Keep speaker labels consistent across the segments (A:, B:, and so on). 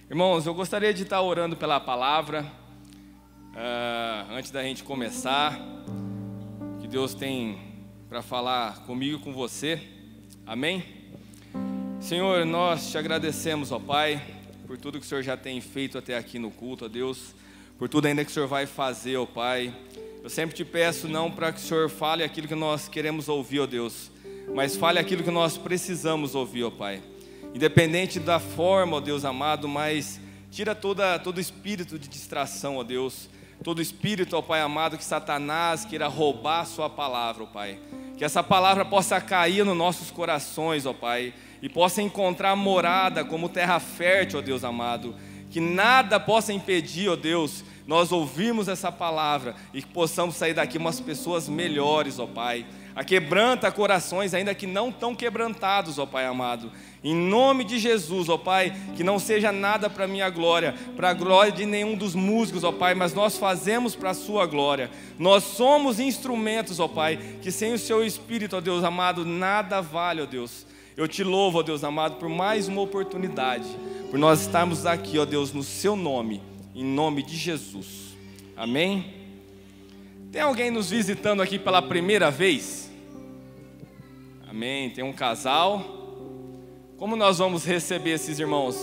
A: Irmãos, eu gostaria de estar orando pela palavra, antes da gente começar, que Deus tem para falar comigo e com você, amém? Senhor, nós te agradecemos, ó Pai, por tudo que o Senhor já tem feito até aqui no culto, ó Deus, por tudo ainda que o Senhor vai fazer, ó Pai. Eu sempre te peço não para que o Senhor fale aquilo que nós queremos ouvir, ó Deus, mas fale aquilo que nós precisamos ouvir, ó Pai. Independente da forma, ó Deus amado, mas tira todo espírito de distração, ó Deus, todo espírito, ó Pai amado, que Satanás queira roubar a sua palavra, ó Pai. Que essa palavra possa cair nos nossos corações, ó Pai, e possa encontrar morada como terra fértil, ó Deus amado. Que nada possa impedir, ó Deus, nós ouvirmos essa palavra e que possamos sair daqui umas pessoas melhores, ó Pai. Quebranta corações ainda que não tão quebrantados, ó Pai amado. Em nome de Jesus, ó Pai, que não seja nada para a minha glória, para a glória de nenhum dos músicos, ó Pai, mas nós fazemos para a sua glória. Nós somos instrumentos, ó Pai, que sem o seu Espírito, ó Deus amado, nada vale, ó Deus. Eu te louvo, ó Deus amado, por mais uma oportunidade, por nós estarmos aqui, ó Deus, no seu nome, em nome de Jesus. Amém? Tem alguém nos visitando aqui pela primeira vez? Amém, tem um casal. Como nós vamos receber esses irmãos?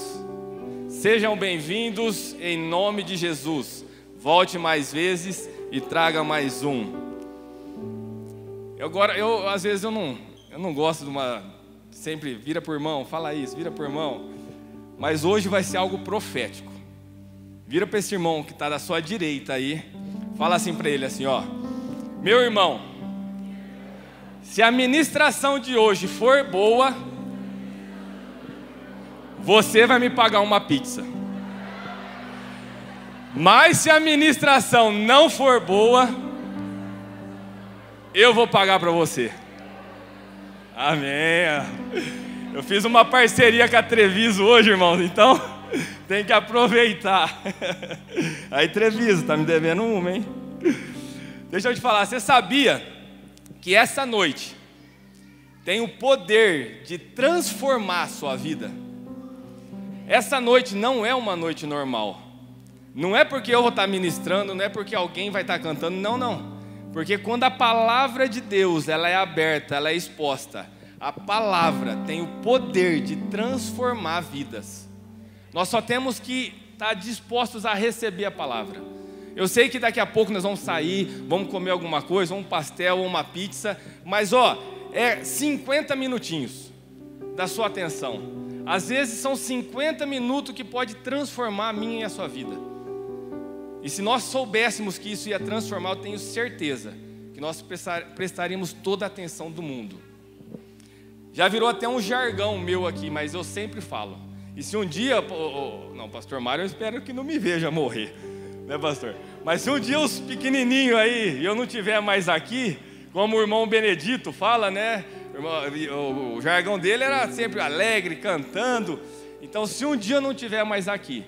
A: Sejam bem-vindos em nome de Jesus. Volte mais vezes e traga mais um. Às vezes eu não gosto de uma... Sempre vira por irmão, fala isso, vira por irmão. Mas hoje vai ser algo profético. Vira para esse irmão que está da sua direita aí. Fala assim para ele assim, ó. Meu irmão, se a ministração de hoje for boa, você vai me pagar uma pizza. Mas se a ministração não for boa, eu vou pagar para você. Amém. Eu fiz uma parceria com a Treviso hoje, irmãos, então tem que aproveitar. Aí Treviso, tá me devendo uma, hein? Deixa eu te falar, você sabia que essa noite tem o poder de transformar a sua vida? Essa noite não é uma noite normal. Não é porque eu vou estar ministrando, não é porque alguém vai estar cantando, não. Porque quando a palavra de Deus ela é aberta, ela é exposta, a palavra tem o poder de transformar vidas. Nós só temos que estar dispostos a receber a palavra. Eu sei que daqui a pouco nós vamos sair, vamos comer alguma coisa, um pastel ou uma pizza, mas é 50 minutinhos da sua atenção. Às vezes são 50 minutos que pode transformar a minha e a sua vida. E se nós soubéssemos que isso ia transformar, eu tenho certeza que nós prestaríamos toda a atenção do mundo. Já virou até um jargão meu aqui, mas eu sempre falo. E se um dia... Não, pastor Mário, eu espero que não me veja morrer, né, pastor? Mas se um dia os pequenininhos aí, e eu não estiver mais aqui, como o irmão Benedito fala, né? O jargão dele era sempre alegre, cantando. Então, se um dia eu não estiver mais aqui,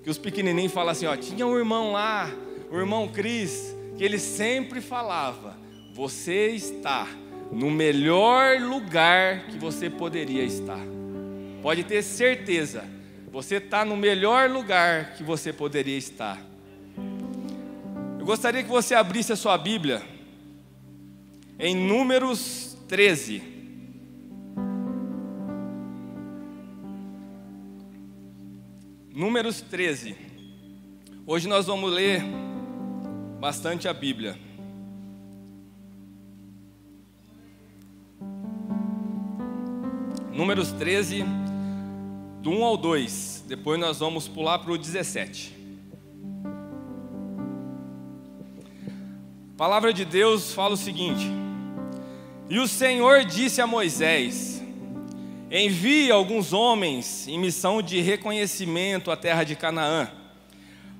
A: que os pequenininhos falam assim, ó, tinha um irmão lá, o irmão Cris, que ele sempre falava, você está no melhor lugar que você poderia estar. Pode ter certeza, você está no melhor lugar que você poderia estar. Eu gostaria que você abrisse a sua Bíblia em Números 13. Números 13. Hoje nós vamos ler bastante a Bíblia. Números 13, do 1 ao 2. Depois nós vamos pular para o 17. A palavra de Deus fala o seguinte: E o Senhor disse a Moisés: Envie alguns homens em missão de reconhecimento à terra de Canaã,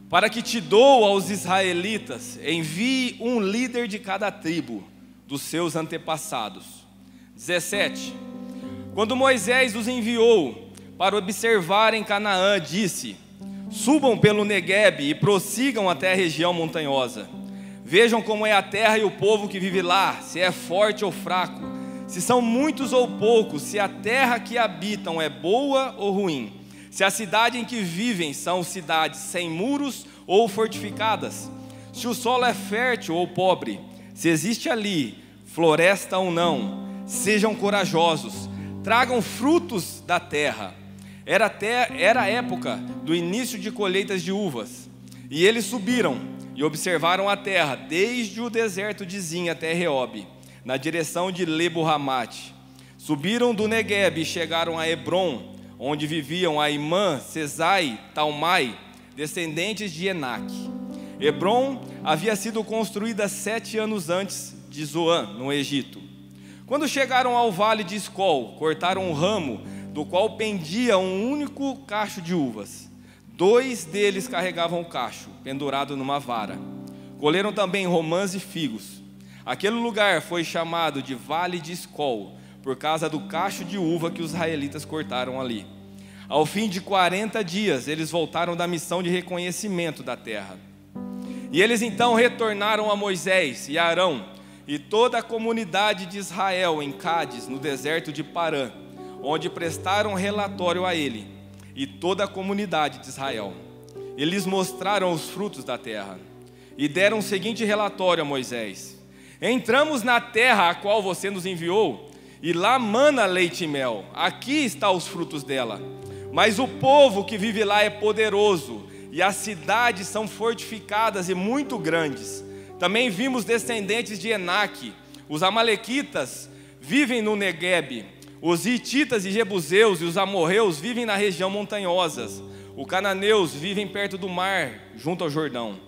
A: para que te dou aos israelitas. Envie um líder de cada tribo dos seus antepassados. 17. Quando Moisés os enviou para observar em Canaã, disse: Subam pelo Neguebe e prossigam até a região montanhosa. Vejam como é a terra e o povo que vive lá, se é forte ou fraco, se são muitos ou poucos, se a terra que habitam é boa ou ruim. Se a cidade em que vivem são cidades sem muros ou fortificadas, se o solo é fértil ou pobre, se existe ali floresta ou não, sejam corajosos, tragam frutos da terra. Era a época do início de colheitas de uvas, e eles subiram e observaram a terra, desde o deserto de Zin até Reob, na direção de Lebo-Hamate. Subiram do Negueb e chegaram a Hebron, onde viviam Aimã, Sesai, Talmai, descendentes de Enaque. Hebron havia sido construída 7 anos antes de Zoan, no Egito. Quando chegaram ao vale de Escol, cortaram um ramo, do qual pendia um único cacho de uvas. 2 deles carregavam o cacho, pendurado numa vara. Colheram também romãs e figos. Aquele lugar foi chamado de Vale de Escol, por causa do cacho de uva que os israelitas cortaram ali. Ao fim de 40 dias, eles voltaram da missão de reconhecimento da terra. E eles então retornaram a Moisés e Arão e toda a comunidade de Israel em Cádiz, no deserto de Parã, onde prestaram relatório a ele e toda a comunidade de Israel. Eles mostraram os frutos da terra e deram o seguinte relatório a Moisés: entramos na terra a qual você nos enviou, e lá mana leite e mel. Aqui estão os frutos dela. Mas o povo que vive lá é poderoso, e as cidades são fortificadas e muito grandes. Também vimos descendentes de Enaque. Os amalequitas vivem no Negueb. Os hititas e jebuseus e os amorreus vivem na região montanhosas. Os cananeus vivem perto do mar, junto ao Jordão.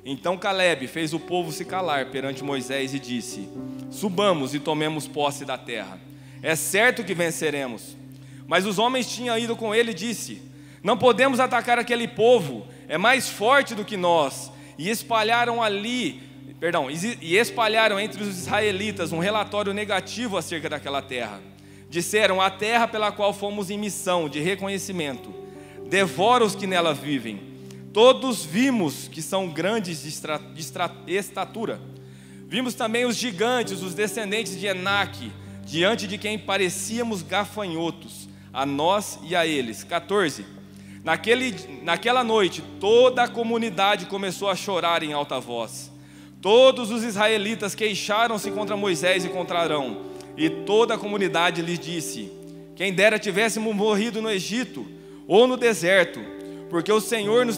A: Então Calebe fez o povo se calar perante Moisés e disse: subamos e tomemos posse da terra. É certo que venceremos. Mas os homens tinham ido com ele e disse: não podemos atacar aquele povo, é mais forte do que nós. E espalharam entre os israelitas um relatório negativo acerca daquela terra. Disseram: a terra pela qual fomos em missão de reconhecimento devora os que nela vivem. Todos vimos que são grandes de estatura. Vimos também os gigantes, os descendentes de Enaque, diante de quem parecíamos gafanhotos, a nós e a eles. 14. Naquela noite, toda a comunidade começou a chorar em alta voz. Todos os israelitas queixaram-se contra Moisés e contra Arão, e toda a comunidade lhes disse: quem dera tivéssemos morrido no Egito ou no deserto, porque o Senhor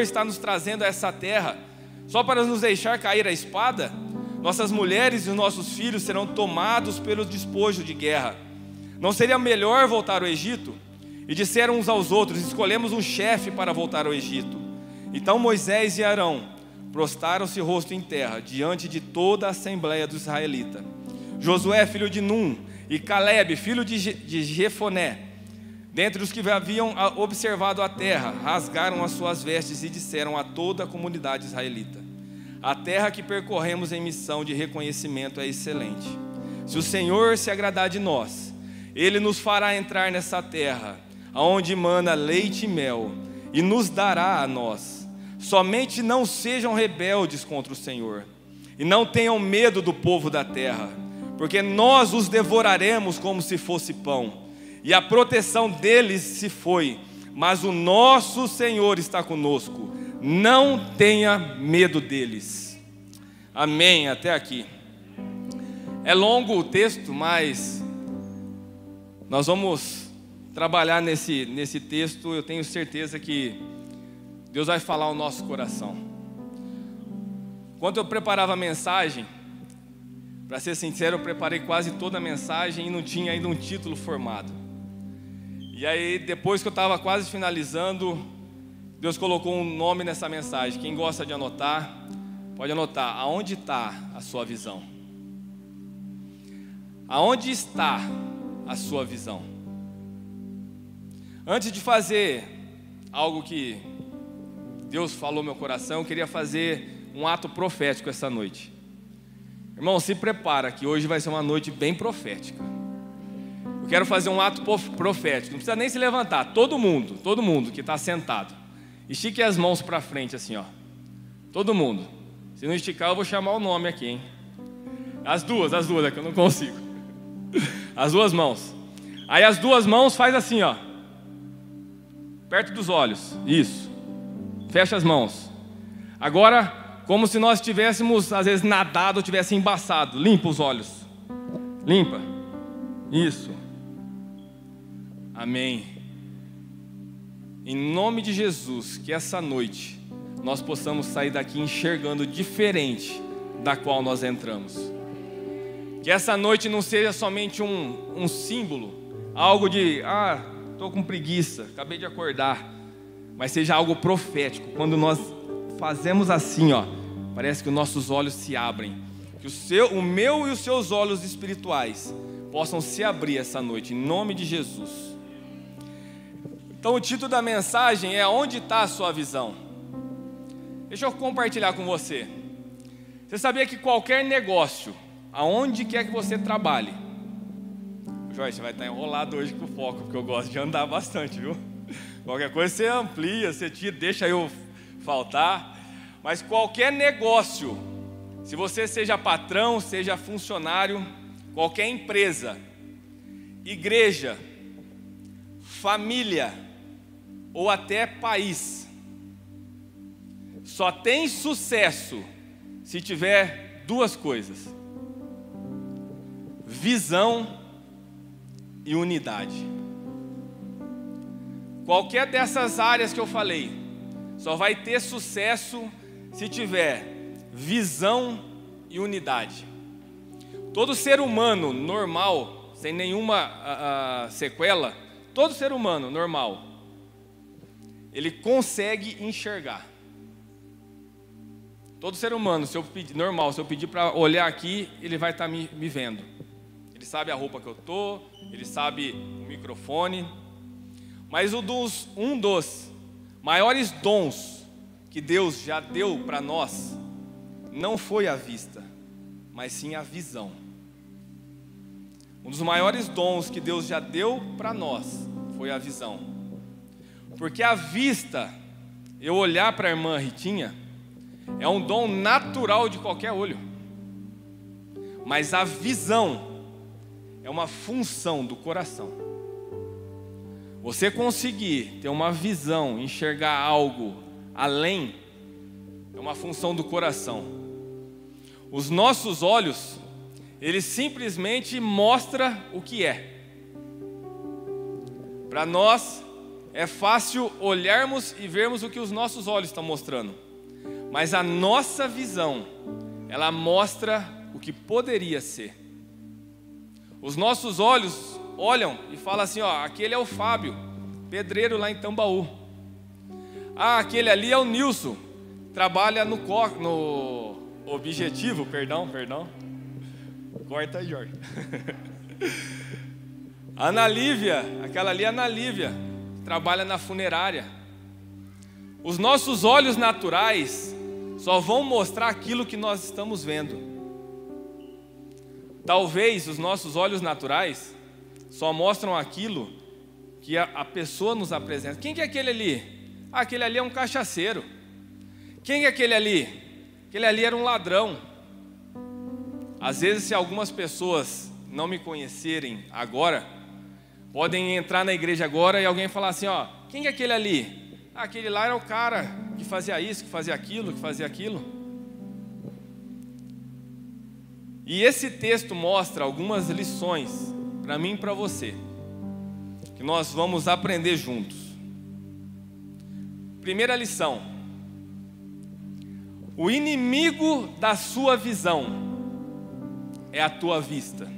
A: está nos trazendo a essa terra só para nos deixar cair a espada? Nossas mulheres e os nossos filhos serão tomados pelo despojo de guerra. Não seria melhor voltar ao Egito? E disseram uns aos outros: escolhemos um chefe para voltar ao Egito. Então Moisés e Arão prostraram-se rosto em terra diante de toda a assembleia dos israelitas. Josué, filho de Num, e Calebe, filho de Jefoné, dentre os que haviam observado a terra, rasgaram as suas vestes e disseram a toda a comunidade israelita: a terra que percorremos em missão de reconhecimento é excelente. Se o Senhor se agradar de nós, Ele nos fará entrar nessa terra, aonde mana leite e mel, e nos dará a nós. Somente não sejam rebeldes contra o Senhor, e não tenham medo do povo da terra, porque nós os devoraremos como se fosse pão. E a proteção deles se foi, mas o nosso Senhor está conosco. Não tenha medo deles. Amém, até aqui. É longo o texto, mas nós vamos trabalhar nesse texto. Eu tenho certeza que Deus vai falar ao nosso coração. Quando eu preparava a mensagem, para ser sincero, eu preparei quase toda a mensagem e não tinha ainda um título formado. E aí, depois que eu estava quase finalizando, Deus colocou um nome nessa mensagem. Quem gosta de anotar, pode anotar. Aonde está a sua visão? Aonde está a sua visão? Antes de fazer algo que Deus falou no meu coração, eu queria fazer um ato profético essa noite. Irmão, se prepara que hoje vai ser uma noite bem profética. Eu quero fazer um ato profético. Não precisa nem se levantar. Todo mundo que está sentado, estique as mãos para frente assim, ó. Todo mundo. Se não esticar, eu vou chamar o nome aqui, hein? As duas, é que eu não consigo. As duas mãos. Aí as duas mãos faz assim, ó. perto dos olhos. Isso. Fecha as mãos. Agora, como se nós tivéssemos, às vezes, nadado ou tivesse embaçado. Limpa os olhos. Limpa. Isso. Amém. Em nome de Jesus, que essa noite nós possamos sair daqui enxergando diferente da qual nós entramos. Que essa noite não seja somente um símbolo, algo de, estou com preguiça, acabei de acordar, mas seja algo profético. Quando nós fazemos assim, parece que os nossos olhos se abrem, que o meu e os seus olhos espirituais possam se abrir essa noite, em nome de Jesus. Então o título da mensagem é: onde está a sua visão? Deixa eu compartilhar com você. Você sabia que qualquer negócio, aonde quer que você trabalhe, Jorge, você vai estar enrolado hoje com o foco, porque eu gosto de andar bastante, viu? Qualquer coisa você amplia, você tira, deixa eu faltar. Mas qualquer negócio, se você seja patrão, seja funcionário, qualquer empresa, igreja, família ou até país, só tem sucesso se tiver duas coisas: visão e unidade. Qualquer dessas áreas que eu falei só vai ter sucesso se tiver visão e unidade. Todo ser humano normal, sem nenhuma sequela, todo ser humano normal, ele consegue enxergar. Todo ser humano, se eu pedir para olhar aqui, ele vai estar me vendo. Ele sabe a roupa que eu estou, ele sabe o microfone. Mas um dos maiores dons que Deus já deu para nós não foi a vista, mas sim a visão. Um dos maiores dons que Deus já deu para nós foi a visão. Porque a vista, eu olhar para a irmã Ritinha, é um dom natural de qualquer olho. Mas a visão é uma função do coração. Você conseguir ter uma visão, enxergar algo além, é uma função do coração. Os nossos olhos, eles simplesmente mostram o que é. Para nós, é fácil olharmos e vermos o que os nossos olhos estão mostrando. Mas a nossa visão, ela mostra o que poderia ser. Os nossos olhos olham e falam assim, aquele é o Fábio, pedreiro lá em Tambaú. Aquele ali é o Nilson, trabalha no Objetivo, perdão. Corta aí, Jorge. Ana Lívia, aquela ali é a Ana Lívia, trabalha na funerária. Os nossos olhos naturais só vão mostrar aquilo que nós estamos vendo. Talvez os nossos olhos naturais só mostram aquilo que a pessoa nos apresenta. Quem que é aquele ali? Aquele ali é um cachaceiro. Quem é aquele ali? Aquele ali era um ladrão. Às vezes, se algumas pessoas não me conhecerem agora, podem entrar na igreja agora e alguém falar assim, quem é aquele ali? Aquele lá era o cara que fazia isso, que fazia aquilo. E esse texto mostra algumas lições para mim e para você, que nós vamos aprender juntos. Primeira lição: o inimigo da sua visão é a tua vista.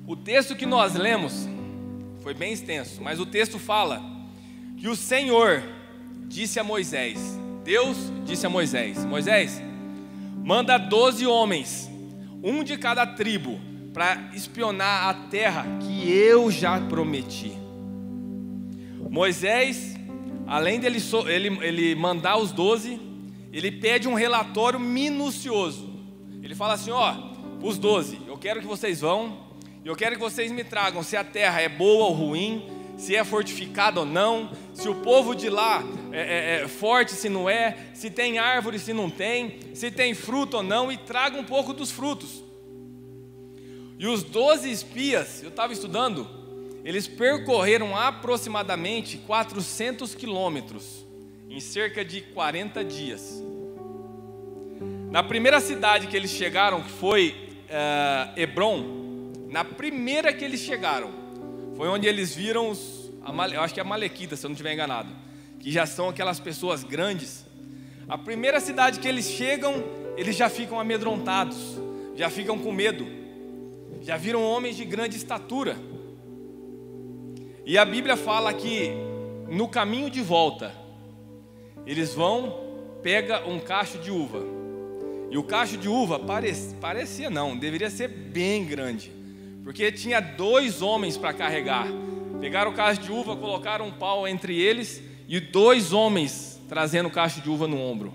A: O texto que nós lemos foi bem extenso, mas o texto fala que o Senhor disse a Moisés, Deus disse a Moisés, Moisés, manda 12 homens, um de cada tribo, para espionar a terra que eu já prometi. Moisés, além dele ele mandar os 12, ele pede um relatório minucioso. Ele fala assim, os 12, eu quero que vocês vão, eu quero que vocês me tragam se a terra é boa ou ruim, se é fortificada ou não, se o povo de lá é forte, se não é, se tem árvore, se não tem, se tem fruto ou não, e traga um pouco dos frutos. E os 12 espias, eu estava estudando, eles percorreram aproximadamente 400 quilômetros em cerca de 40 dias. Na primeira cidade que eles chegaram, que foi Hebron, na primeira que eles chegaram, foi onde eles viram eu acho que é Amalequita, se eu não estiver enganado, que já são aquelas pessoas grandes. A primeira cidade que eles chegam, eles já ficam amedrontados, já ficam com medo, já viram homens de grande estatura. E a Bíblia fala que no caminho de volta, eles pega um cacho de uva. E o cacho de uva parecia não, deveria ser bem grande, porque tinha 2 homens para carregar. Pegaram o cacho de uva, colocaram um pau entre eles e 2 homens trazendo o cacho de uva no ombro.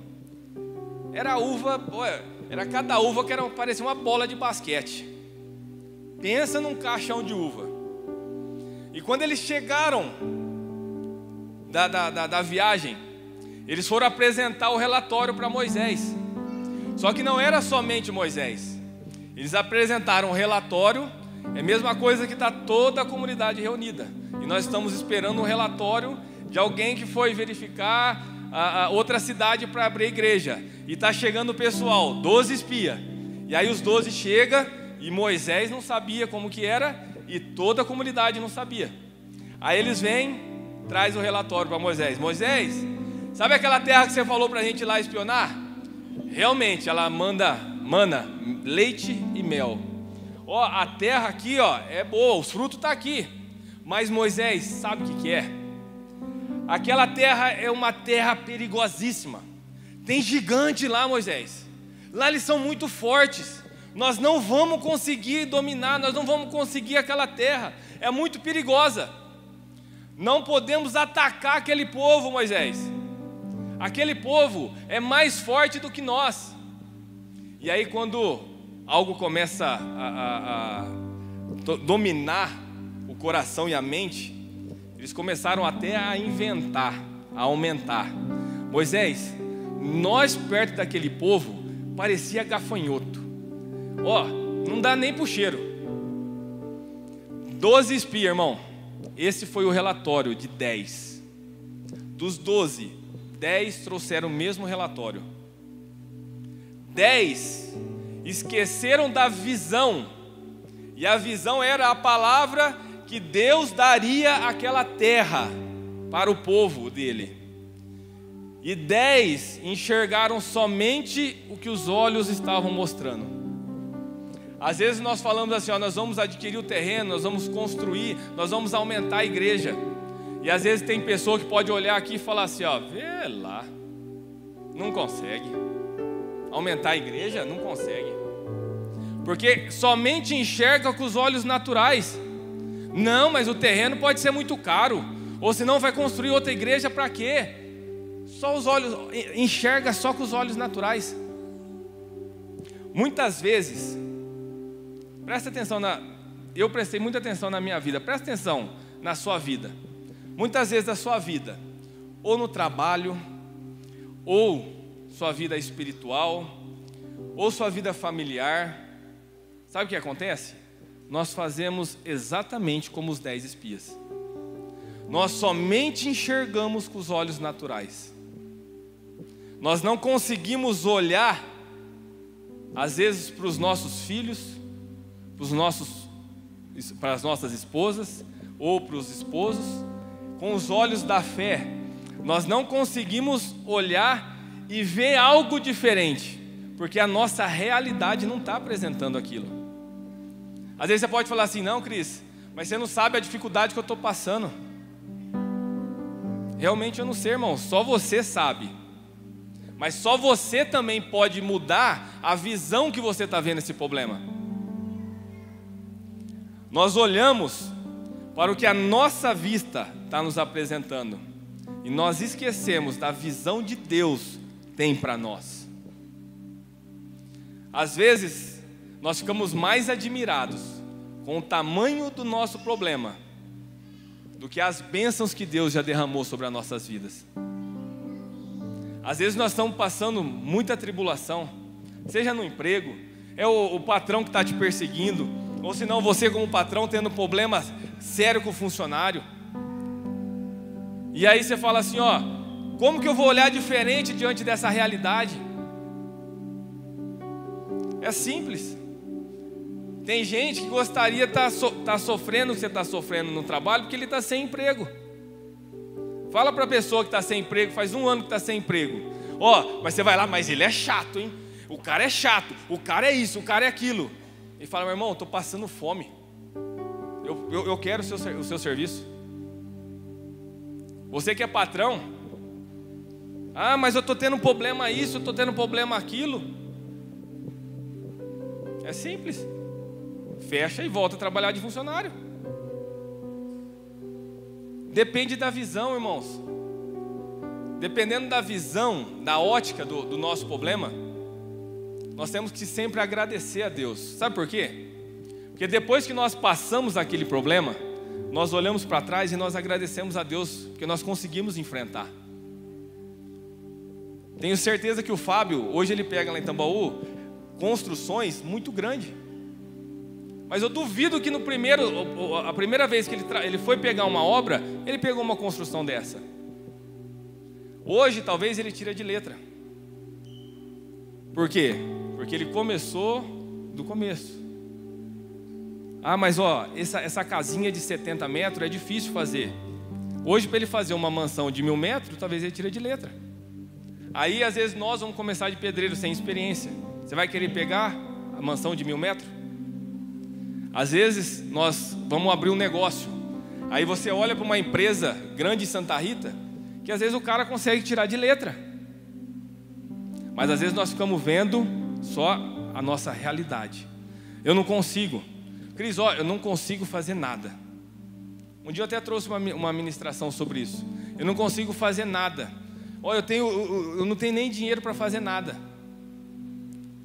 A: Era uva, era cada uva que parecia uma bola de basquete. Pensa num caixão de uva. E quando eles chegaram da viagem, eles foram apresentar o relatório para Moisés. Só que não era somente Moisés. Eles apresentaram o relatório, é a mesma coisa que está toda a comunidade reunida. E nós estamos esperando um relatório de alguém que foi verificar a outra cidade para abrir a igreja. E está chegando o pessoal, 12 espias. E aí os 12 chegam e Moisés não sabia como que era e toda a comunidade não sabia. Aí eles vêm, traz o relatório para Moisés. Moisés, sabe aquela terra que você falou para a gente ir lá espionar? Realmente, ela mana leite e mel. A terra aqui é boa, os frutos estão aqui. Mas Moisés, sabe o que é? Aquela terra é uma terra perigosíssima. Tem gigante lá, Moisés. Lá eles são muito fortes. Nós não vamos conseguir dominar, nós não vamos conseguir aquela terra. É muito perigosa. Não podemos atacar aquele povo, Moisés. Aquele povo é mais forte do que nós. E aí quando algo começa a dominar o coração e a mente, eles começaram até a inventar, a aumentar. Moisés, nós perto daquele povo parecia gafanhoto. Não dá nem pro cheiro. 12 espias, irmão. Esse foi o relatório de 10. Dos 12, 10 trouxeram o mesmo relatório. 10 esqueceram da visão. E a visão era a palavra que Deus daria àquela terra para o povo dele. E 10 enxergaram somente o que os olhos estavam mostrando. Às vezes nós falamos assim, nós vamos adquirir o terreno, nós vamos construir, nós vamos aumentar a igreja. E às vezes tem pessoa que pode olhar aqui e falar assim, vê lá, não consegue. Aumentar a igreja, não consegue. Porque somente enxerga com os olhos naturais. Não, mas o terreno pode ser muito caro. Ou senão vai construir outra igreja para quê? Só os olhos, enxerga só com os olhos naturais. Muitas vezes, presta atenção eu prestei muita atenção na minha vida, presta atenção na sua vida. Muitas vezes a sua vida, ou no trabalho, ou sua vida espiritual, ou sua vida familiar, sabe o que acontece? Nós fazemos exatamente como os 10 espias. Nós somente enxergamos com os olhos naturais. Nós não conseguimos olhar, às vezes, para os nossos filhos, para as nossas esposas, ou para os esposos, com os olhos da fé. Nós não conseguimos olhar e ver algo diferente, porque a nossa realidade não está apresentando aquilo. Às vezes você pode falar assim, não, Cris, mas você não sabe a dificuldade que eu estou passando. Realmente eu não sei, irmão, só você sabe. Mas só você também pode mudar a visão que você está vendo esse problema. Nós olhamos para o que a nossa vista está nos apresentando e nós esquecemos da visão de Deus tem para nós. Às vezes nós ficamos mais admirados com o tamanho do nosso problema do que as bênçãos que Deus já derramou sobre as nossas vidas. Às vezes nós estamos passando muita tribulação, seja no emprego, é o patrão que está te perseguindo, Ou senão você como patrão tendo problema sério com o funcionário. E aí você fala assim, ó, como que eu vou olhar diferente diante dessa realidade? É simples. Tem gente que gostaria de tá sofrendo o que você está sofrendo no trabalho porque ele está sem emprego. Fala para a pessoa que está sem emprego, faz 1 ano que está sem emprego. Ó, mas você vai lá, mas ele é chato, hein? O cara é chato, o cara é isso, o cara é aquilo. E fala, meu irmão, estou passando fome. Eu quero o seu serviço. Você que é patrão, ah, mas eu estou tendo problema isso, eu estou tendo problema aquilo. É simples. Fecha e volta a trabalhar de funcionário. Depende da visão, irmãos. Dependendo da visão, da ótica do nosso problema, nós temos que sempre agradecer a Deus. Sabe por quê? Porque depois que nós passamos aquele problema, nós olhamos para trás e nós agradecemos a Deus que nós conseguimos enfrentar. Tenho certeza que o Fábio, hoje ele pega lá em Tambaú construções muito grandes. Mas eu duvido que a primeira vez que ele foi pegar uma obra, ele pegou uma construção dessa. Hoje talvez ele tire de letra. Por quê? Porque ele começou do começo. Ah, mas ó, essa casinha de 70 metros é difícil fazer. Hoje para ele fazer uma mansão de 1000 metros, talvez ele tire de letra. Aí às vezes nós vamos começar de pedreiro sem experiência. Você vai querer pegar a mansão de 1000 metros? Às vezes nós vamos abrir um negócio. Aí você olha para uma empresa grande em Santa Rita, que às vezes o cara consegue tirar de letra. Mas às vezes nós ficamos vendo só a nossa realidade. Eu não consigo. Cris, ó, eu não consigo fazer nada. Um dia eu até trouxe uma ministração sobre isso. Eu não consigo fazer nada. Ó, eu não tenho nem dinheiro para fazer nada.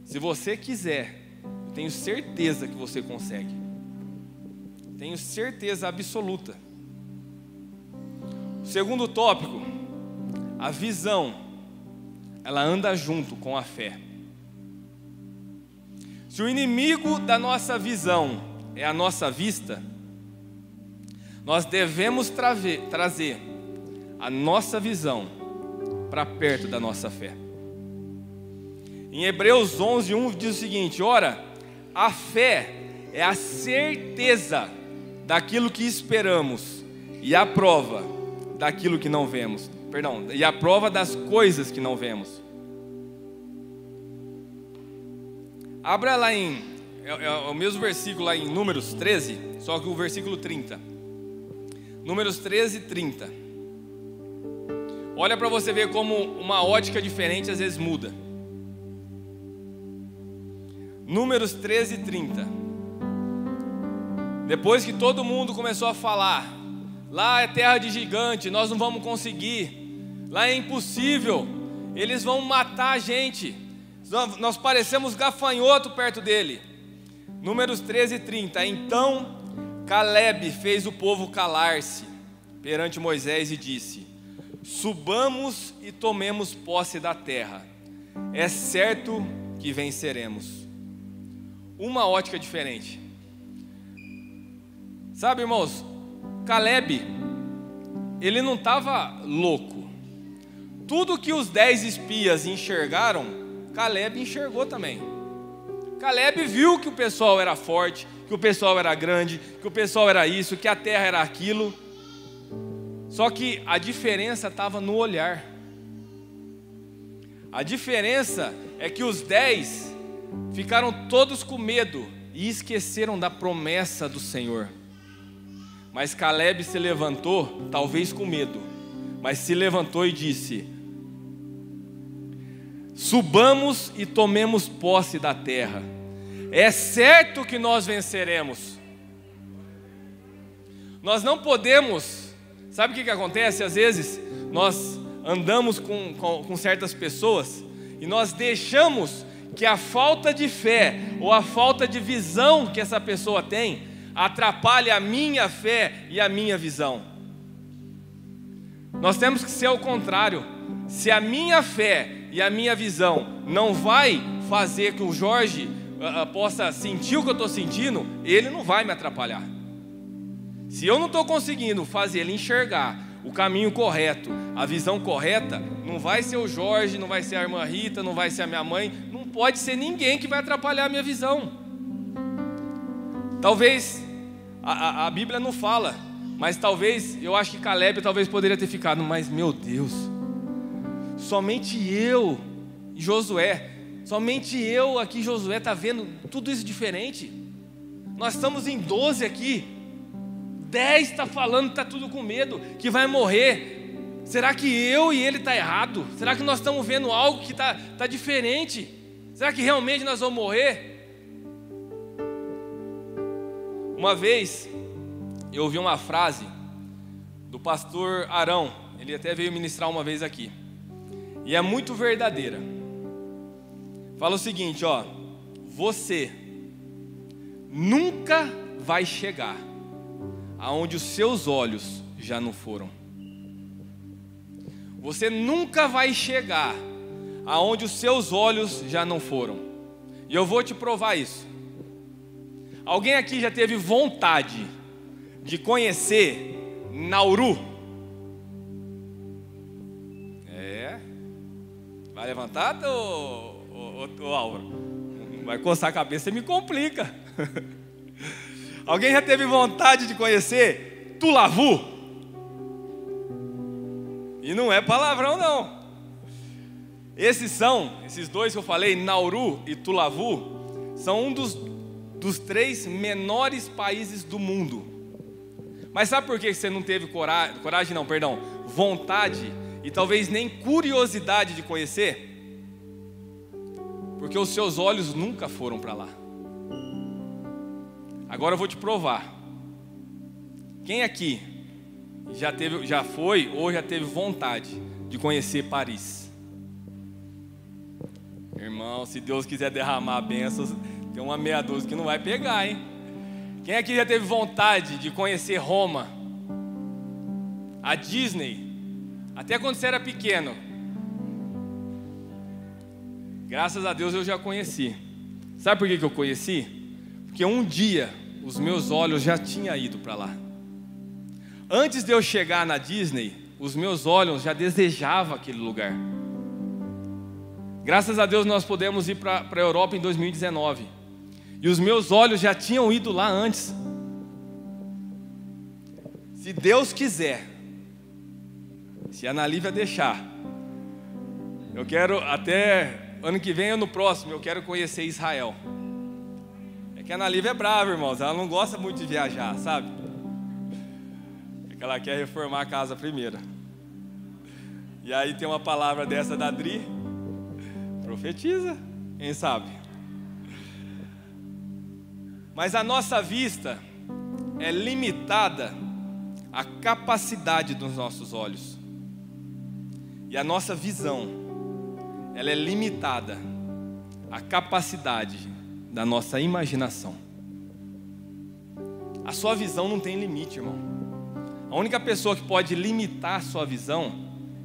A: Se você quiser, eu tenho certeza que você consegue. Tenho certeza absoluta. O segundo tópico, a visão, ela anda junto com a fé. Se o inimigo da nossa visão é a nossa vista, nós devemos trazer a nossa visão para perto da nossa fé. Em Hebreus 11:1 diz o seguinte: ora, a fé é a certeza daquilo que esperamos e a prova daquilo que não vemos. Perdão, e a prova das coisas que não vemos. Abra lá é o mesmo versículo lá em Números 13, só que o versículo 30. Números 13, 30. Olha para você ver como uma ótica diferente às vezes muda. Números 13, 30. Depois que todo mundo começou a falar, lá é terra de gigante, nós não vamos conseguir, lá é impossível, eles vão matar a gente, nós parecemos gafanhoto perto dele. Números 13, 30. Então Caleb fez o povo calar-se perante Moisés e disse: subamos e tomemos posse da terra, é certo que venceremos. Uma ótica diferente. Sabe, irmãos, Caleb, ele não estava louco. Tudo que os 10 espias enxergaram, Caleb enxergou também. Caleb viu que o pessoal era forte, que o pessoal era grande, que o pessoal era isso, que a terra era aquilo. Só que a diferença estava no olhar. A diferença é que os 10 ficaram todos com medo e esqueceram da promessa do Senhor. Mas Caleb se levantou, talvez com medo, mas se levantou e disse: subamos e tomemos posse da terra, é certo que nós venceremos. Nós não podemos, sabe o que acontece? Às vezes nós andamos com certas pessoas e nós deixamos que a falta de fé ou a falta de visão que essa pessoa tem atrapalhe a minha fé e a minha visão. Nós temos que ser ao contrário. Se a minha fé e a minha visão não vai fazer que o Jorge possa sentir o que eu estou sentindo, ele não vai me atrapalhar. Se eu não estou conseguindo fazer ele enxergar o caminho correto, a visão correta, não vai ser o Jorge, não vai ser a irmã Rita, não vai ser a minha mãe, não pode ser ninguém que vai atrapalhar a minha visão. Talvez, a Bíblia não fala, mas talvez, eu acho que Caleb talvez poderia ter ficado, mas meu Deus, somente eu e Josué, somente eu aqui, Josué, está vendo tudo isso diferente. Nós estamos em 12 aqui, 10 está falando que está tudo com medo, que vai morrer. Será que eu e ele está errado? Será que nós estamos vendo algo que está diferente? Será que realmente nós vamos morrer? Uma vez, eu ouvi uma frase do pastor Arão, ele até veio ministrar uma vez aqui, e é muito verdadeira. Fala o seguinte, ó: você nunca vai chegar aonde os seus olhos já não foram. Você nunca vai chegar aonde os seus olhos já não foram. E eu vou te provar isso. Alguém aqui já teve vontade de conhecer Nauru? Vai levantar, ô Álvaro? Vai coçar a cabeça e me complica. Alguém já teve vontade de conhecer Tulavu? E não é palavrão não. Esses dois que eu falei, Nauru e Tulavu, são um dos 3 menores países do mundo. Mas sabe por que você não teve vontade e talvez nem curiosidade de conhecer? Porque os seus olhos nunca foram para lá. Agora eu vou te provar. Quem aqui já foi ou já teve vontade de conhecer Paris? Irmão, se Deus quiser derramar bênçãos, tem uma meia dúzia que não vai pegar, hein? Quem aqui já teve vontade de conhecer Roma? A Disney? Até quando você era pequeno? Graças a Deus eu já conheci. Sabe por que eu conheci? Porque um dia os meus olhos já tinham ido para lá. Antes de eu chegar na Disney, os meus olhos já desejavam aquele lugar. Graças a Deus nós podemos ir para a Europa em 2019. E os meus olhos já tinham ido lá antes. Se Deus quiser, se a Ana Lívia deixar, eu quero até ano que vem ou no próximo, eu quero conhecer Israel. É que a Ana Lívia é brava, irmãos, ela não gosta muito de viajar, sabe? É que ela quer reformar a casa primeiro. E aí tem uma palavra dessa da Adri, profetiza, quem sabe? Mas a nossa vista é limitada à capacidade dos nossos olhos. E a nossa visão, ela é limitada à capacidade da nossa imaginação. A sua visão não tem limite, irmão. A única pessoa que pode limitar a sua visão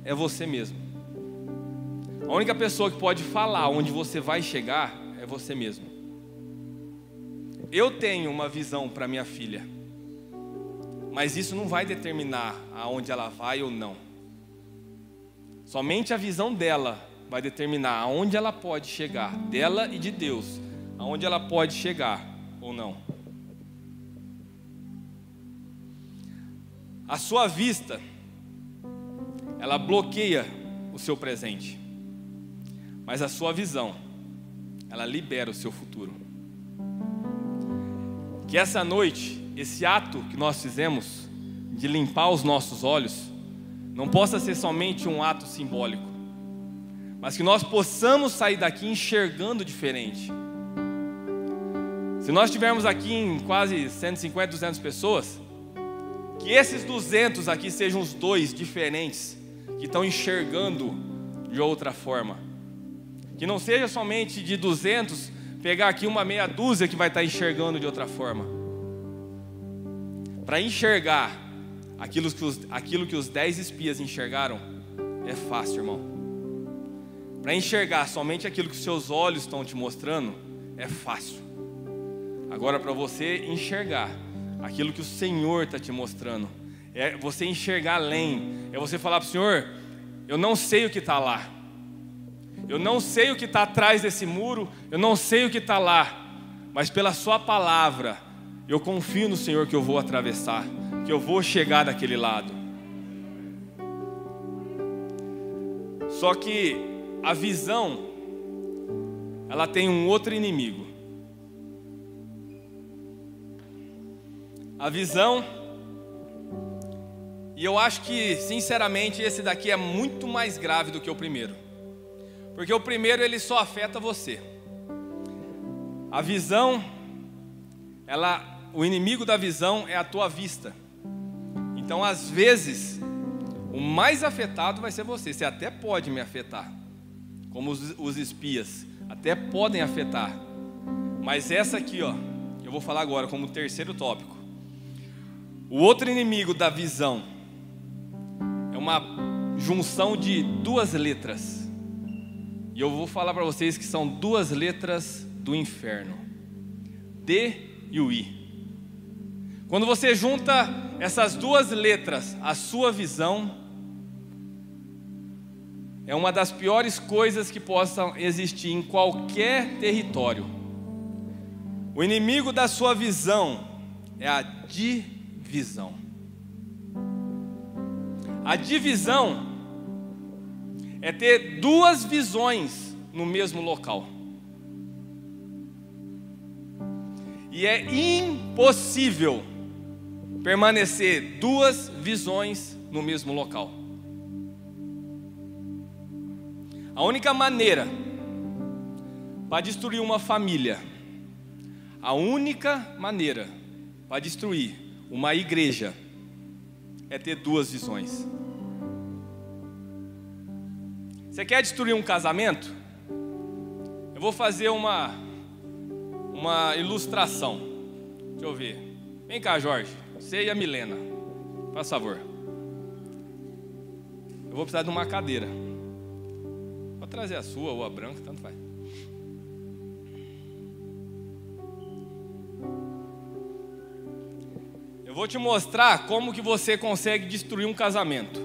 A: é você mesmo. A única pessoa que pode falar onde você vai chegar é você mesmo. Eu tenho uma visão para minha filha, mas isso não vai determinar aonde ela vai ou não. Somente a visão dela vai determinar aonde ela pode chegar, dela e de Deus, aonde ela pode chegar ou não. A sua vista, ela bloqueia o seu presente, mas a sua visão, ela libera o seu futuro. Que essa noite, esse ato que nós fizemos de limpar os nossos olhos, não possa ser somente um ato simbólico, mas que nós possamos sair daqui enxergando diferente. Se nós estivermos aqui em quase 150, 200 pessoas, que esses 200 aqui sejam os 2 diferentes, que estão enxergando de outra forma. Que não seja somente de 200, pegar aqui uma meia dúzia que vai estar enxergando de outra forma. Para enxergar aquilo que os 10 espias enxergaram, é fácil, irmão. Para enxergar somente aquilo que os seus olhos estão te mostrando, é fácil. Agora, para você enxergar aquilo que o Senhor está te mostrando, é você enxergar além, é você falar para o Senhor: eu não sei o que está lá, eu não sei o que está atrás desse muro, eu não sei o que está lá, mas pela sua palavra, eu confio no Senhor que eu vou atravessar, que eu vou chegar daquele lado. Só que a visão, ela tem um outro inimigo. A visão, e eu acho que, sinceramente, esse daqui é muito mais grave do que o primeiro. Porque o primeiro, ele só afeta você. A visão, o inimigo da visão é a tua vista. Então, às vezes, o mais afetado vai ser você. Você até pode me afetar, como os espias, até podem afetar. Mas essa aqui, ó, eu vou falar agora como terceiro tópico. O outro inimigo da visão é uma junção de duas letras. E eu vou falar para vocês que são duas letras do inferno: D e o I. Quando você junta essas duas letras, a sua visão é uma das piores coisas que possam existir em qualquer território. O inimigo da sua visão é a divisão. A divisão é ter duas visões no mesmo local. E é impossível permanecer duas visões no mesmo local. A única maneira para destruir uma família, a única maneira para destruir uma igreja é ter duas visões. Você quer destruir um casamento? Eu vou fazer uma ilustração. Deixa eu ver. Vem cá, Jorge. Você e a Milena, por favor. Eu vou precisar de uma cadeira. Vou trazer a sua ou a branca, tanto faz. Eu vou te mostrar como que você consegue destruir um casamento.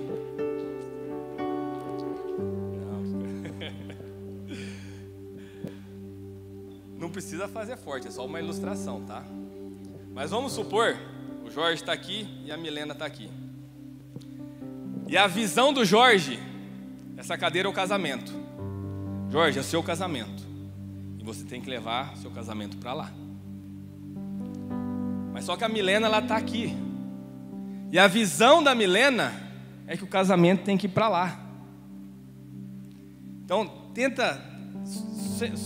A: Não precisa fazer forte, é só uma ilustração, tá? Mas vamos supor, o Jorge está aqui e a Milena está aqui. E a visão do Jorge, essa cadeira é o casamento. Jorge, é o seu casamento. E você tem que levar seu casamento para lá. Mas só que a Milena, ela está aqui. E a visão da Milena é que o casamento tem que ir para lá. Então, tenta,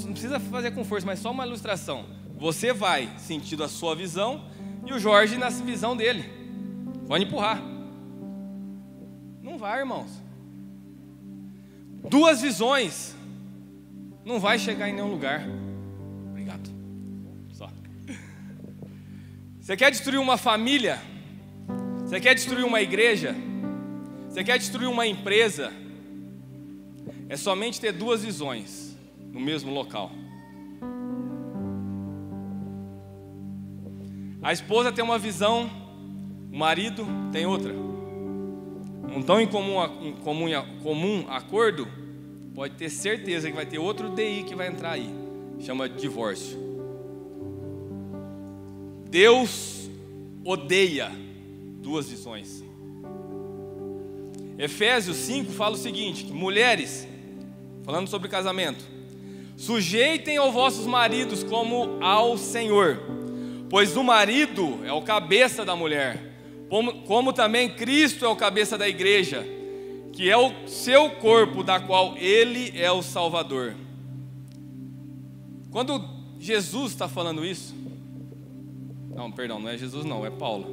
A: não precisa fazer com força, mas só uma ilustração. Você vai sentindo a sua visão e o Jorge na visão dele. Pode empurrar. Não vai, irmãos. Duas visões não vai chegar em nenhum lugar. Obrigado. Só. Você quer destruir uma família? Você quer destruir uma igreja? Você quer destruir uma empresa? É somente ter duas visões no mesmo local. A esposa tem uma visão, o marido tem outra. Não tão em comum acordo, pode ter certeza que vai ter outro DI que vai entrar aí. Chama divórcio. Deus odeia duas visões. Efésios 5 fala o seguinte: que mulheres, falando sobre casamento, sujeitem aos vossos maridos como ao Senhor, pois o marido é o cabeça da mulher, como também Cristo é o cabeça da igreja, que é o seu corpo, da qual Ele é o Salvador. Quando Jesus está falando isso, não é Jesus não, é Paulo.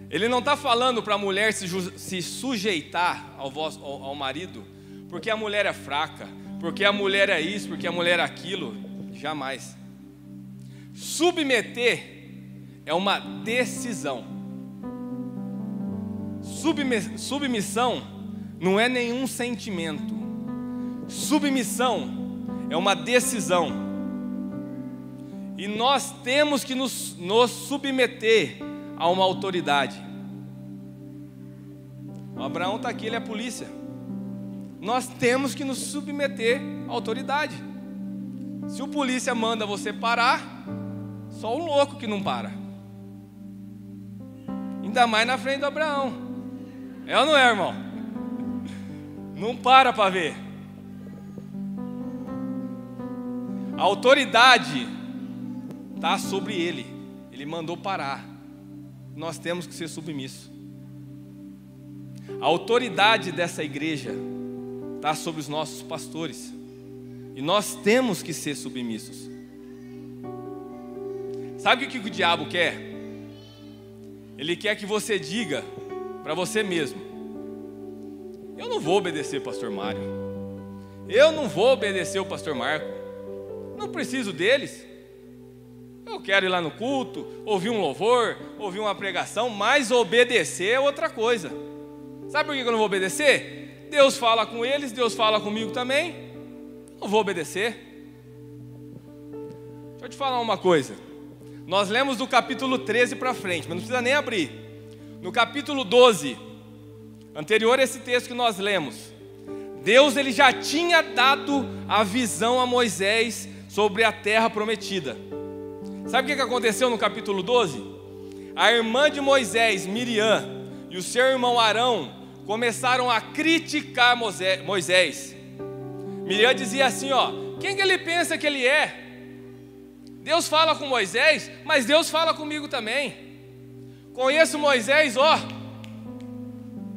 A: Ele não está falando para a mulher se sujeitar ao marido, porque a mulher é fraca, porque a mulher é isso, porque a mulher é aquilo. Jamais. Submeter é uma decisão. Submissão não é nenhum sentimento. Submissão é uma decisão. E nós temos que nos submeter a uma autoridade. O Abraão está aqui, ele é a polícia. Nós temos que nos submeter à autoridade. Se o polícia manda você parar, só o louco que não para. Ainda mais na frente do Abraão. É ou não é, irmão? Não para ver. A autoridade está sobre ele. Ele mandou parar. Nós temos que ser submissos. A autoridade dessa igreja está sobre os nossos pastores. E nós temos que ser submissos. Sabe o que o diabo quer? Ele quer que você diga para você mesmo: eu não vou obedecer o pastor Mário. Eu não vou obedecer o pastor Marco. Não preciso deles. Eu quero ir lá no culto, ouvir um louvor, ouvir uma pregação, mas obedecer é outra coisa. Sabe por que eu não vou obedecer? Deus fala com eles, Deus fala comigo também. Não vou obedecer. Deixa eu te falar uma coisa. Nós lemos do capítulo 13 para frente, mas não precisa nem abrir. No capítulo 12, anterior a esse texto que nós lemos, Deus ele já tinha dado a visão a Moisés sobre a terra prometida. Sabe o que aconteceu no capítulo 12? A irmã de Moisés, Miriam, e o seu irmão Arão começaram a criticar Moisés. Miriam dizia assim, ó: quem que ele pensa que ele é? Deus fala com Moisés, mas Deus fala comigo também. Conheço Moisés, ó,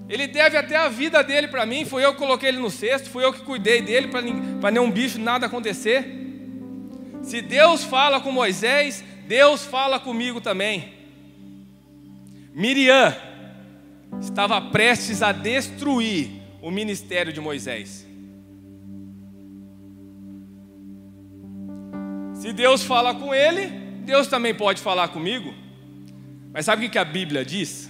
A: ele deve até a vida dele para mim. Fui eu que coloquei ele no cesto, fui eu que cuidei dele para nenhum bicho, nada acontecer. Se Deus fala com Moisés, Deus fala comigo também. Miriam estava prestes a destruir o ministério de Moisés. Se Deus fala com ele, Deus também pode falar comigo. Mas sabe o que a Bíblia diz?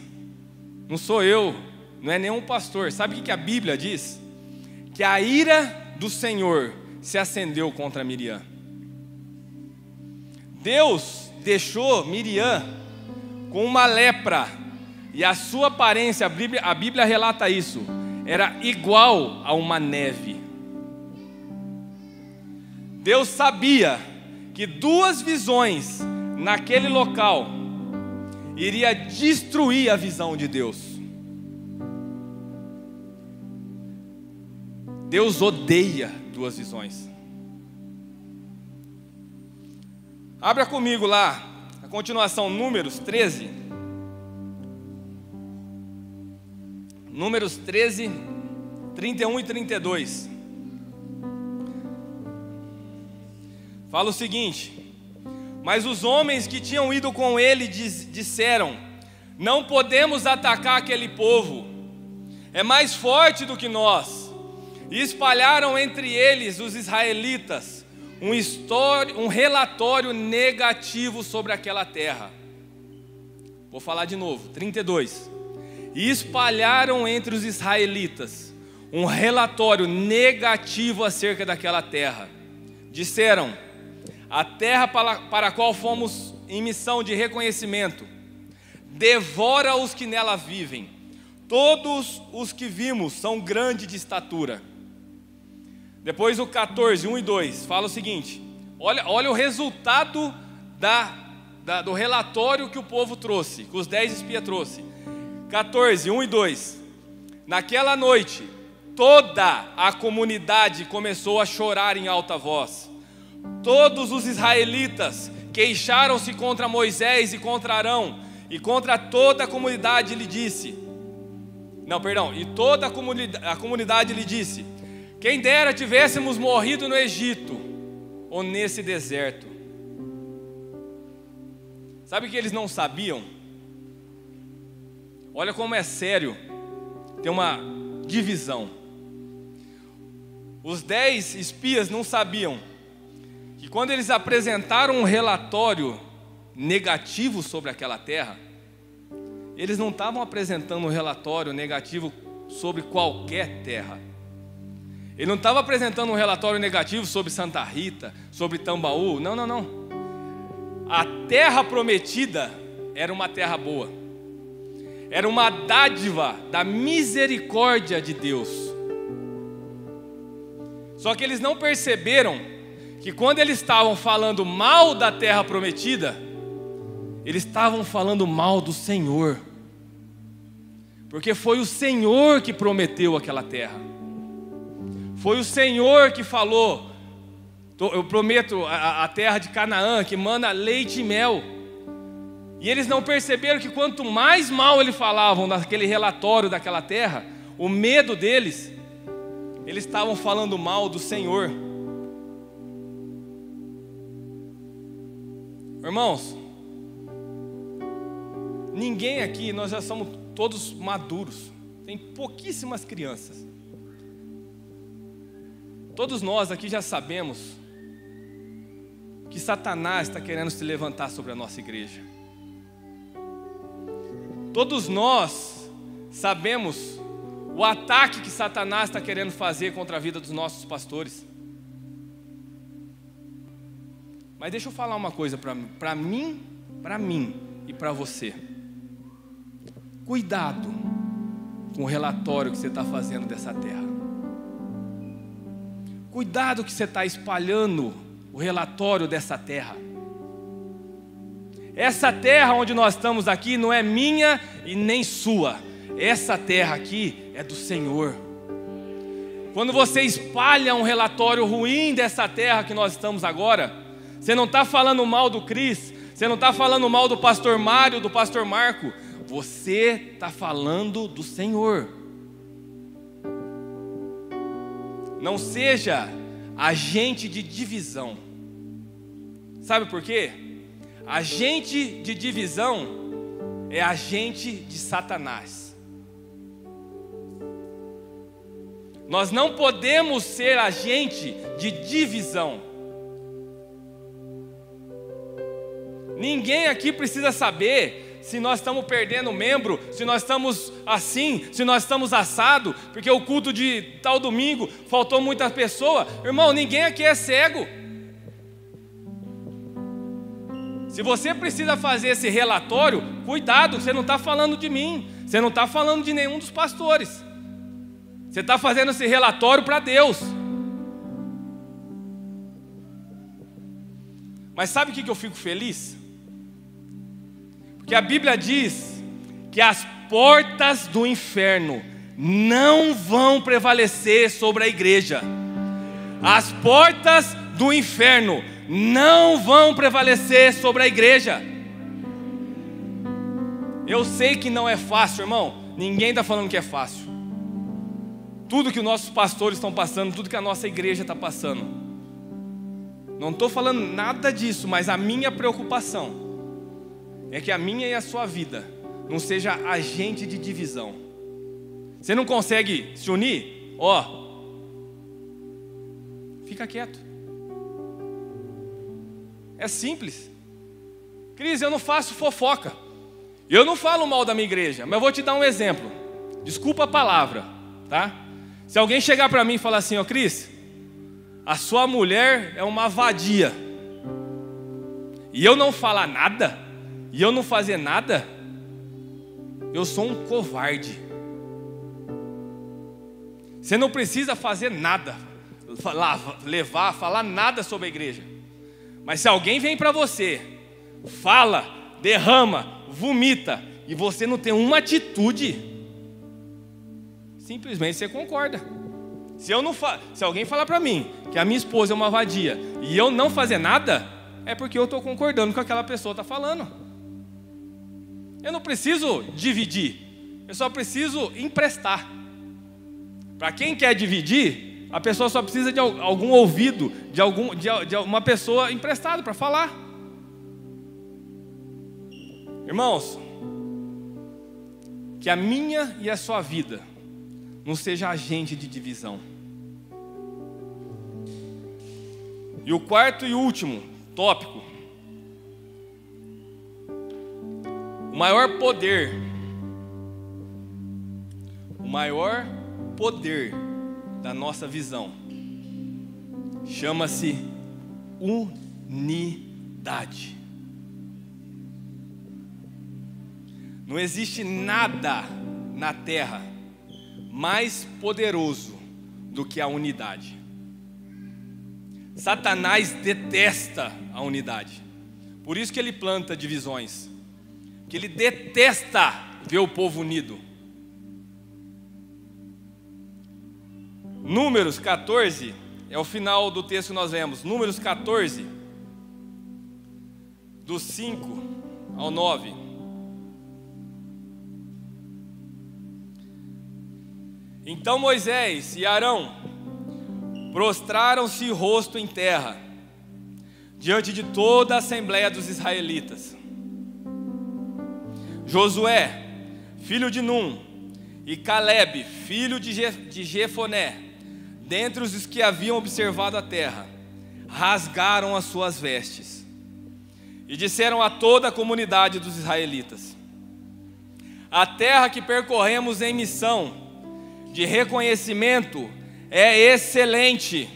A: Não sou eu, não é nenhum pastor. Sabe o que a Bíblia diz? Que a ira do Senhor se acendeu contra Miriam. Deus deixou Miriam com uma lepra, e a sua aparência, a Bíblia relata isso, era igual a uma neve. Deus sabia que duas visões naquele local iria destruir a visão de Deus. Deus odeia duas visões. Abra comigo lá, a continuação, Números 13. Números 13, 31 e 32. Fala o seguinte: mas os homens que tinham ido com ele disseram: não podemos atacar aquele povo, é mais forte do que nós. E espalharam entre eles, os israelitas, um relatório negativo sobre aquela terra. Vou falar de novo, 32. E espalharam entre os israelitas um relatório negativo acerca daquela terra. Disseram: a terra para a qual fomos em missão de reconhecimento devora os que nela vivem. Todos os que vimos são grandes de estatura. Depois o 14, 1 e 2 fala o seguinte: olha o resultado do relatório que o povo trouxe, que os 10 espias trouxeram. 14, 1 e 2. Naquela noite, toda a comunidade começou a chorar em alta voz. Todos os israelitas queixaram-se contra Moisés e contra Arão, e contra toda a comunidade lhe disse... E toda a comunidade lhe disse: quem dera tivéssemos morrido no Egito, ou nesse deserto. Sabe o que eles não sabiam? Olha como é sério, tem uma divisão. Os 10 espias não sabiam que quando eles apresentaram um relatório negativo sobre aquela terra, eles não estavam apresentando um relatório negativo sobre qualquer terra. Ele não estava apresentando um relatório negativo sobre Santa Rita, sobre Tambaú. Não, não, não. A terra prometida era uma terra boa. Era uma dádiva da misericórdia de Deus. Só que eles não perceberam que quando eles estavam falando mal da terra prometida, eles estavam falando mal do Senhor. Porque foi o Senhor que prometeu aquela terra. Foi o Senhor que falou: eu prometo a terra de Canaã, que mana leite e mel. E eles não perceberam que quanto mais mal eles falavam naquele relatório daquela terra, o medo deles, eles estavam falando mal do Senhor. Irmãos, ninguém aqui, nós já somos todos maduros, tem pouquíssimas crianças. Todos nós aqui já sabemos que Satanás está querendo se levantar sobre a nossa igreja. Todos nós sabemos o ataque que Satanás está querendo fazer contra a vida dos nossos pastores. Mas deixa eu falar uma coisa para mim e para você. Cuidado com o relatório que você está fazendo dessa terra. Cuidado que você está espalhando o relatório dessa terra. Essa terra onde nós estamos aqui não é minha e nem sua. Essa terra aqui é do Senhor. Quando você espalha um relatório ruim dessa terra que nós estamos agora, você não está falando mal do Cris, você não está falando mal do pastor Mário, do pastor Marco, você está falando do Senhor. Não seja agente de divisão. Sabe por quê? Agente de divisão é agente de Satanás. Nós não podemos ser agente de divisão. Ninguém aqui precisa saber se nós estamos perdendo membro, se nós estamos assim, se nós estamos assado, porque o culto de tal domingo faltou muita pessoa. Irmão, ninguém aqui é cego. Se você precisa fazer esse relatório, cuidado, você não está falando de mim, você não está falando de nenhum dos pastores. Você está fazendo esse relatório para Deus. Mas sabe o que eu fico feliz? Porque a Bíblia diz que as portas do inferno não vão prevalecer sobre a igreja. As portas do inferno não vão prevalecer sobre a igreja. Eu sei que não é fácil, irmão. Ninguém está falando que é fácil. Tudo que os nossos pastores estão passando, tudo que a nossa igreja está passando, não estou falando nada disso, mas a minha preocupação é que a minha e a sua vida não seja agente de divisão. Você não consegue se unir? Fica quieto. É simples. Cris, eu não faço fofoca. Eu não falo mal da minha igreja, mas eu vou te dar um exemplo. Desculpa a palavra, tá? Se alguém chegar para mim e falar assim: Cris, a sua mulher é uma vadia, e eu não falar nada, e eu não fazer nada, eu sou um covarde. Você não precisa fazer nada, falar nada sobre a igreja. Mas se alguém vem para você, fala, derrama, vomita, e você não tem uma atitude, simplesmente você concorda. Se alguém falar para mim que a minha esposa é uma vadia e eu não fazer nada, é porque eu estou concordando com o que aquela pessoa está falando. Eu não preciso dividir, eu só preciso emprestar. Para quem quer dividir, a pessoa só precisa de algum ouvido, de uma pessoa emprestada para falar. Irmãos, que a minha e a sua vida não seja agente de divisão. E o quarto e último tópico: o maior poder da nossa visão chama-se unidade. Não existe nada na terra mais poderoso do que a unidade. Satanás detesta a unidade. Por isso que ele planta divisões. Que ele detesta ver o povo unido. Números 14 é o final do texto que nós lemos. Números 14, do 5 ao 9. Então Moisés e Arão prostraram-se rosto em terra, diante de toda a assembleia dos israelitas. Josué, filho de Num, e Caleb, filho de Jefoné, dentre os que haviam observado a terra, rasgaram as suas vestes e disseram a toda a comunidade dos israelitas: a terra que percorremos em missão de reconhecimento é excelente.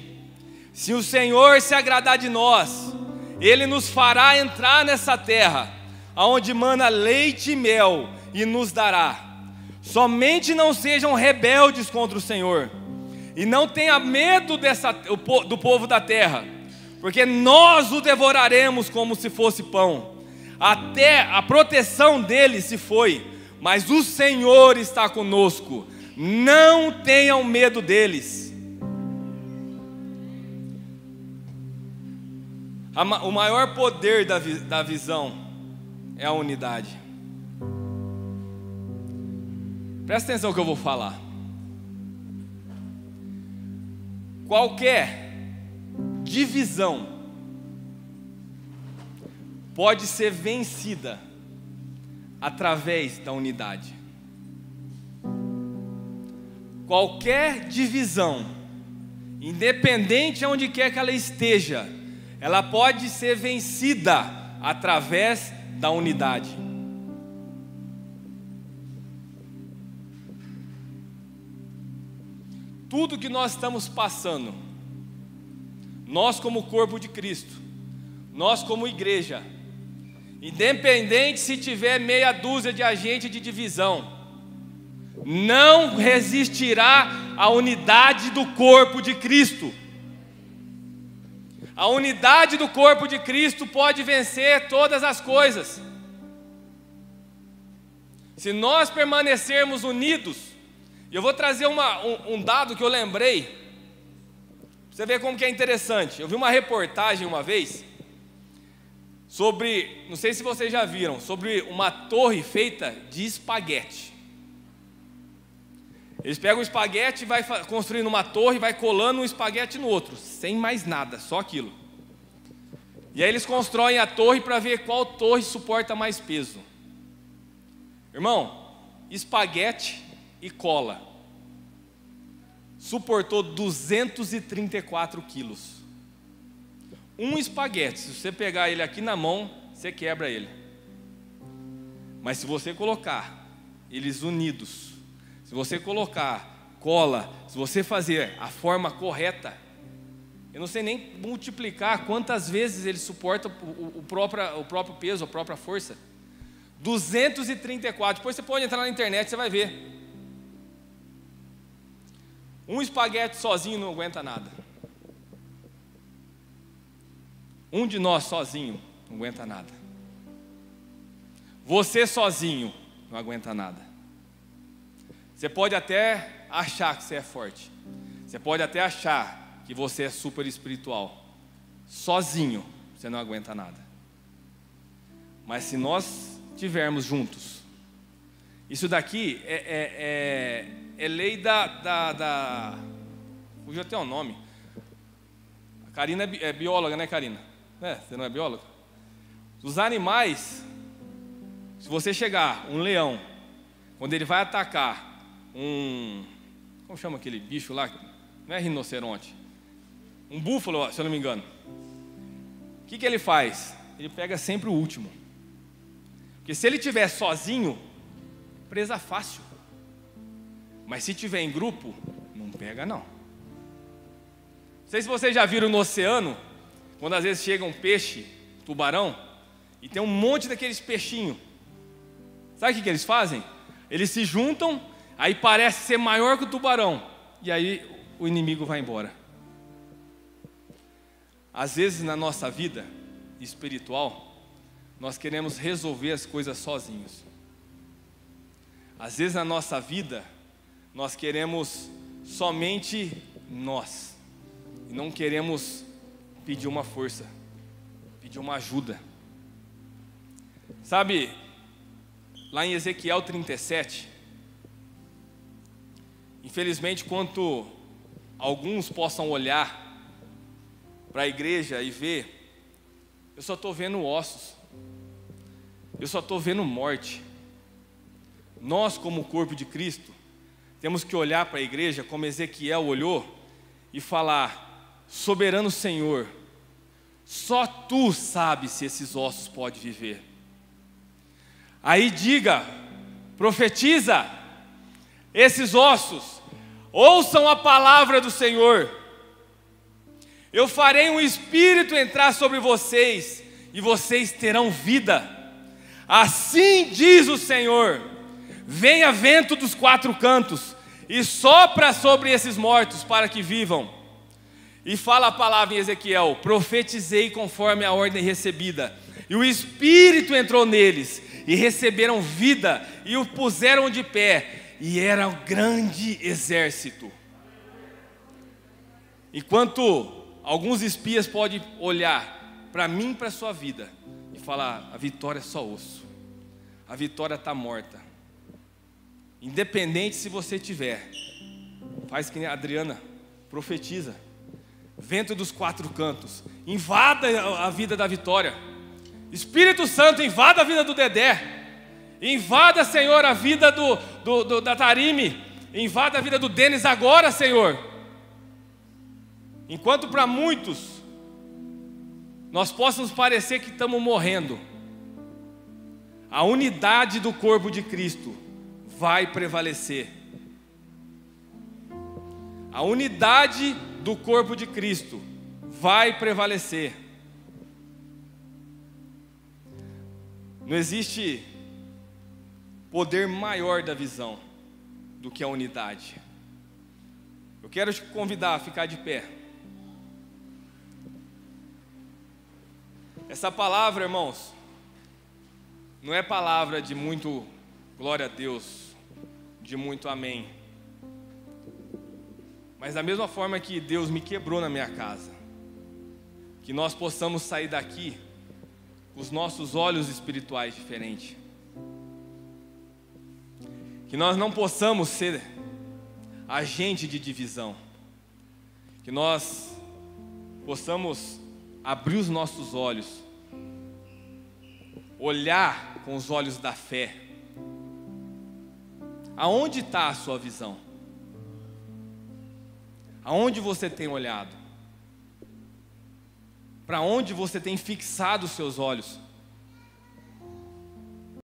A: Se o Senhor se agradar de nós, Ele nos fará entrar nessa terra, aonde mana leite e mel, e nos dará. Somente não sejam rebeldes contra o Senhor, e não tenha medo do povo da terra, porque nós o devoraremos como se fosse pão. Até a proteção dele se foi, mas o Senhor está conosco. Não tenham medo deles. O maior poder da visão é a unidade. Presta atenção no que eu vou falar. Qualquer divisão pode ser vencida através da unidade. Qualquer divisão, independente de onde quer que ela esteja, ela pode ser vencida através da unidade. Tudo que nós estamos passando, nós como corpo de Cristo, nós como igreja, independente se tiver meia dúzia de agentes de divisão, não resistirá à unidade do corpo de Cristo. A unidade do corpo de Cristo pode vencer todas as coisas. Se nós permanecermos unidos, e eu vou trazer um dado que eu lembrei, pra você ver como que é interessante. Eu vi uma reportagem uma vez sobre, não sei se vocês já viram, sobre uma torre feita de espaguete. Eles pegam o espaguete, vai construindo uma torre, vai colando um espaguete no outro, sem mais nada, só aquilo. E aí eles constroem a torre para ver qual torre suporta mais peso. Irmão, espaguete e cola suportou 234 quilos. Um espaguete, se você pegar ele aqui na mão, você quebra ele. Mas se você colocar eles unidos, se você colocar cola, se você fazer a forma correta, eu não sei nem multiplicar quantas vezes ele suporta o próprio peso, a própria força. 234, depois você pode entrar na internet, você vai ver. Um espaguete sozinho não aguenta nada. Um de nós sozinho não aguenta nada. Você sozinho não aguenta nada. Você pode até achar que você é forte. Você pode até achar que você é super espiritual. Sozinho, você não aguenta nada. Mas se nós estivermos juntos, isso daqui é lei da fugiu até o nome. A Karina é bióloga, né, Karina? Você não é bióloga? Os animais, se você chegar, um leão, quando ele vai atacar como chama aquele bicho lá? Não é rinoceronte, um búfalo, se eu não me engano. O que ele faz? Ele pega sempre o último. Porque se ele estiver sozinho, presa fácil. Mas se tiver em grupo, não pega não. Não sei se vocês já viram no oceano, quando às vezes chega um peixe, tubarão, e tem um monte daqueles peixinhos. Sabe o que eles fazem? Eles se juntam, aí parece ser maior que o tubarão, e aí o inimigo vai embora. Às vezes na nossa vida espiritual, nós queremos resolver as coisas sozinhos. Às vezes na nossa vida, nós queremos somente nós, e não queremos pedir uma força, pedir uma ajuda. Sabe, lá em Ezequiel 37, infelizmente, quanto alguns possam olhar para a igreja e ver, eu só estou vendo ossos, eu só estou vendo morte. Nós, como corpo de Cristo, temos que olhar para a igreja como Ezequiel olhou e falar: soberano Senhor, só Tu sabes se esses ossos podem viver. Aí diga, profetiza, esses ossos ouçam a palavra do Senhor. Eu farei um espírito entrar sobre vocês e vocês terão vida. Assim diz o Senhor: venha vento dos quatro cantos e sopra sobre esses mortos para que vivam. E fala a palavra em Ezequiel: profetizei conforme a ordem recebida, e o Espírito entrou neles, e receberam vida, e o puseram de pé, e era um grande exército. Enquanto alguns espias podem olhar para mim e para a sua vida e falar: a vitória é só osso, a vitória está morta. Independente se você tiver, faz que nem a Adriana, profetiza. Vento dos quatro cantos, invada a vida da Vitória. Espírito Santo, invada a vida do Dedé. Invada, Senhor, a vida da Tarime. Invada a vida do Denis agora, Senhor. Enquanto para muitos nós possamos parecer que estamos morrendo, a unidade do corpo de Cristo vai prevalecer. A unidade do corpo de Cristo vai prevalecer. Não existe poder maior da visão do que a unidade. Eu quero te convidar a ficar de pé. Essa palavra, irmãos, não é palavra de muito glória a Deus, de muito amém. Mas da mesma forma que Deus me quebrou na minha casa, que nós possamos sair daqui com os nossos olhos espirituais diferentes. Que nós não possamos ser agente de divisão. Que nós possamos abrir os nossos olhos, olhar com os olhos da fé. Aonde está a sua visão? Aonde você tem olhado? Para onde você tem fixado os seus olhos?